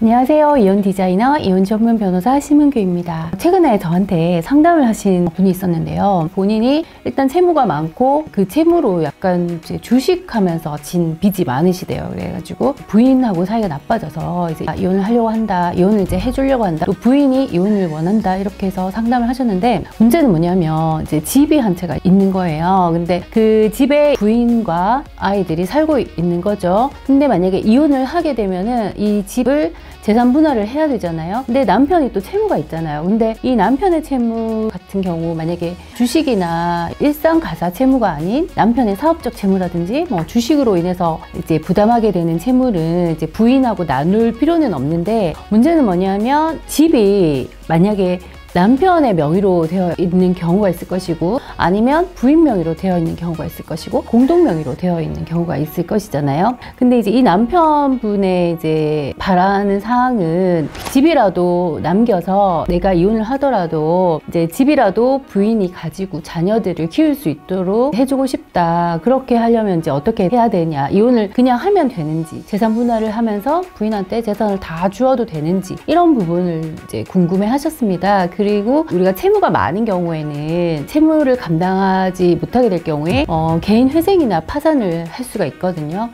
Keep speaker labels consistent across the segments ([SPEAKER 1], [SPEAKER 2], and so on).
[SPEAKER 1] 안녕하세요. 이혼 디자이너, 이혼 전문 변호사 심은규입니다. 최근에 저한테 상담을 하신 분이 있었는데요. 본인이 일단 채무가 많고 그 채무로 약간 이제 주식하면서 진 빚이 많으시대요. 그래가지고 부인하고 사이가 나빠져서 이제 이혼을 하려고 한다, 이혼을 이제 해주려고 한다, 또 부인이 이혼을 원한다, 이렇게 해서 상담을 하셨는데, 문제는 뭐냐면 이제 집이 한 채가 있는 거예요. 근데 그 집에 부인과 아이들이 살고 있는 거죠. 근데 만약에 이혼을 하게 되면은 이 집을 재산 분할을 해야 되잖아요. 근데 남편이 또 채무가 있잖아요. 근데 이 남편의 채무 같은 경우, 만약에 주식이나 일상 가사 채무가 아닌 남편의 사업적 채무라든지 뭐 주식으로 인해서 이제 부담하게 되는 채무를 이제 부인하고 나눌 필요는 없는데, 문제는 뭐냐면 집이 만약에 남편의 명의로 되어 있는 경우가 있을 것이고, 아니면 부인 명의로 되어 있는 경우가 있을 것이고, 공동 명의로 되어 있는 경우가 있을 것이잖아요. 근데 이제 이 남편분의 이제 바라는 사항은 집이라도 남겨서 내가 이혼을 하더라도 이제 집이라도 부인이 가지고 자녀들을 키울 수 있도록 해주고 싶다. 그렇게 하려면 이제 어떻게 해야 되냐, 이혼을 그냥 하면 되는지, 재산 분할을 하면서 부인한테 재산을 다 주어도 되는지, 이런 부분을 이제 궁금해 하셨습니다. 그리고 우리가 채무가 많은 경우에는 채무를 감당하지 못하게 될 경우에 개인 회생이나 파산을 할 수가 있거든요.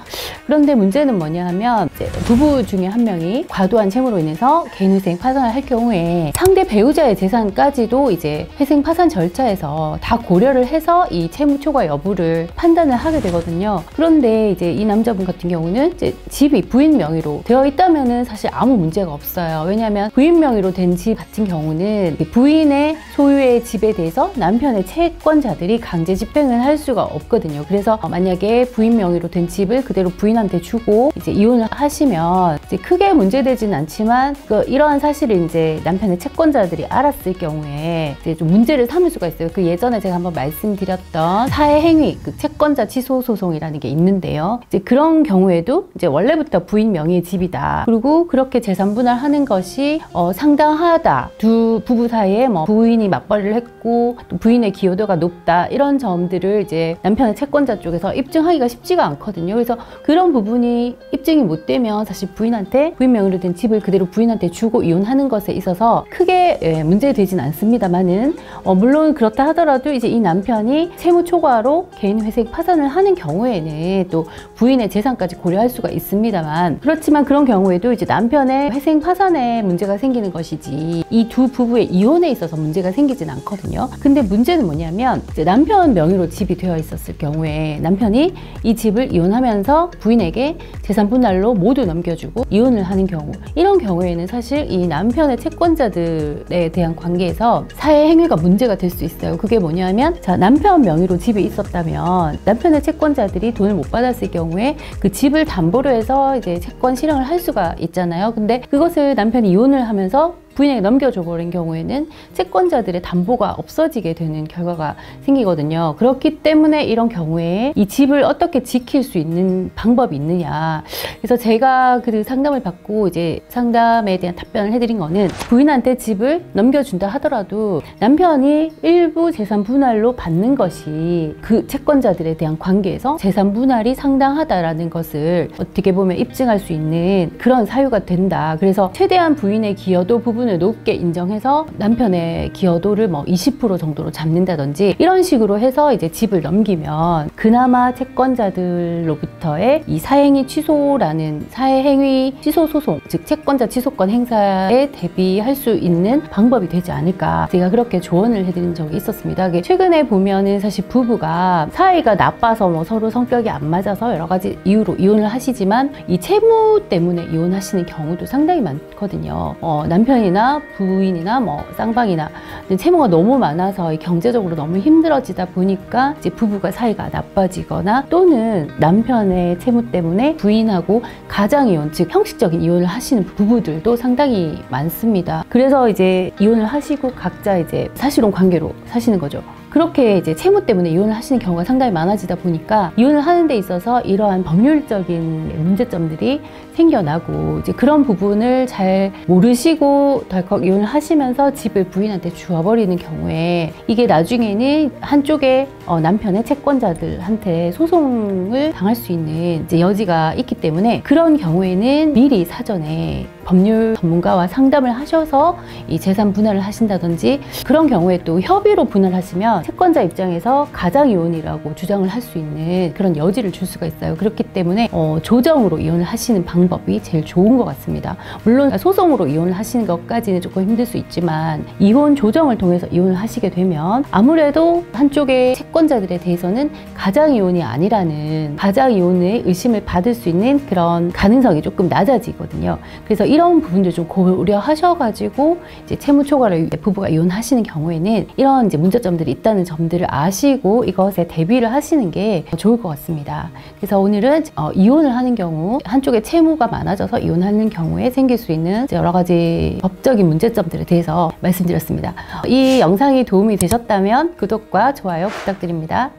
[SPEAKER 1] 그런데 문제는 뭐냐 하면, 이제 부부 중에 한 명이 과도한 채무로 인해서 개인 회생 파산을 할 경우에 상대 배우자의 재산까지도 이제 회생 파산 절차에서 다 고려를 해서 이 채무 초과 여부를 판단을 하게 되거든요. 그런데 이제 이 남자분 같은 경우는 이제 집이 부인 명의로 되어 있다면은 사실 아무 문제가 없어요. 왜냐하면 부인 명의로 된 집 같은 경우는 부인의 소유의 집에 대해서 남편의 채권자들이 강제 집행을 할 수가 없거든요. 그래서 만약에 부인 명의로 된 집을 그대로 부인한테 주고 이제 이혼을 하시면 이제 크게 문제되지는 않지만, 이러한 사실을 이제 남편의 채권자들이 알았을 경우에 이제 좀 문제를 삼을 수가 있어요. 그 예전에 제가 한번 말씀드렸던 사회행위, 그 채권자 취소 소송이라는 게 있는데요. 이제 그런 경우에도 이제 원래부터 부인 명의의 집이다, 그리고 그렇게 재산 분할하는 것이 상당하다, 두 부부 사이에 뭐 부인이 맞벌이를 했고 또 부인의 기여도가 높다, 이런 점들을 이제 남편의 채권자 쪽에서 입증하기가 쉽지가 않거든요. 그래서 그런 부분이 입증이 못 되면 사실 부인한테, 부인 명의로 된 집을 그대로 부인한테 주고 이혼하는 것에 있어서 크게 문제되진 않습니다만은, 물론 그렇다 하더라도 이제 이 남편이 채무 초과로 개인 회생 파산을 하는 경우에는 또 부인의 재산까지 고려할 수가 있습니다만, 그렇지만 그런 경우에도 이제 남편의 회생 파산에 문제가 생기는 것이지 이 두 부부의 이혼에 있어서 문제가 생기진 않거든요. 근데 문제는 뭐냐면, 이제 남편 명의로 집이 되어 있었을 경우에 남편이 이 집을 이혼하면서 부인에게 재산 분할로 모두 넘겨주고 이혼을 하는 경우, 이런 경우에는 사실 이 남편의 채권자들에 대한 관계에서 사회 행위가 문제가 될 수 있어요. 그게 뭐냐면, 자, 남편 명의로 집이 있었다면 남편의 채권자들이 돈을 못 받았을 경우에 그 집을 담보로 해서 이제 채권 실행을 할 수가 있잖아요. 근데 그것을 남편이 이혼을 하면서 부인에게 넘겨줘 버린 경우에는 채권자들의 담보가 없어지게 되는 결과가 생기거든요. 그렇기 때문에 이런 경우에 이 집을 어떻게 지킬 수 있는 방법이 있느냐. 그래서 제가 그 상담을 받고 이제 상담에 대한 답변을 해드린 거는, 부인한테 집을 넘겨준다 하더라도 남편이 일부 재산 분할로 받는 것이 그 채권자들에 대한 관계에서 재산 분할이 상당하다라는 것을 어떻게 보면 입증할 수 있는 그런 사유가 된다. 그래서 최대한 부인의 기여도 부분을 높게 인정해서 남편의 기여도를 뭐 20% 정도로 잡는다든지, 이런 식으로 해서 이제 집을 넘기면 그나마 채권자들로부터의 이 사행위 취소라는 사회행위 취소 소송, 즉 채권자 취소권 행사에 대비할 수 있는 방법이 되지 않을까, 제가 그렇게 조언을 해드린 적이 있었습니다. 최근에 보면은 사실 부부가 사이가 나빠서 뭐 서로 성격이 안 맞아서 여러 가지 이유로 이혼을 하시지만 이 채무 때문에 이혼하시는 경우도 상당히 많거든요. 남편이나 부인이나 뭐 쌍방이나 채무가 너무 많아서 경제적으로 너무 힘들어지다 보니까 이제 부부가 사이가 나빠지거나, 또는 남편의 채무 때문에 부인하고 가장이혼, 즉 형식적인 이혼을 하시는 부부들도 상당히 많습니다. 그래서 이제 이혼을 하시고 각자 이제 사실혼 관계로 사시는 거죠. 그렇게 이제 채무 때문에 이혼을 하시는 경우가 상당히 많아지다 보니까 이혼을 하는 데 있어서 이러한 법률적인 문제점들이 생겨나고 이제 그런 부분을 잘 모르시고 덜컥 이혼을 하시면서 집을 부인한테 주어버리는 경우에 이게 나중에는 한쪽에 남편의 채권자들한테 소송을 당할 수 있는 이제 여지가 있기 때문에 그런 경우에는 미리 사전에 법률 전문가와 상담을 하셔서 이 재산 분할을 하신다든지 그런 경우에 또 협의로 분할하시면 채권자 입장에서 가장이혼이라고 주장을 할 수 있는 그런 여지를 줄 수가 있어요. 그렇기 때문에 조정으로 이혼을 하시는 방법이 제일 좋은 것 같습니다. 물론 소송으로 이혼을 하시는 것까지는 조금 힘들 수 있지만 이혼 조정을 통해서 이혼을 하시게 되면 아무래도 한쪽의 채권자들에 대해서는 가장이혼이 아니라는 가장이혼의 의심을 받을 수 있는 그런 가능성이 조금 낮아지거든요. 그래서 이런 부분들 좀 고려하셔가지고 이제 채무 초과를 부부가 이혼하시는 경우에는 이런 이제 문제점들이 있다는 점들을 아시고 이것에 대비를 하시는 게 좋을 것 같습니다. 그래서 오늘은 이혼을 하는 경우 한쪽에 채무가 많아져서 이혼하는 경우에 생길 수 있는 여러 가지 법적인 문제점들에 대해서 말씀드렸습니다. 이 영상이 도움이 되셨다면 구독과 좋아요 부탁드립니다.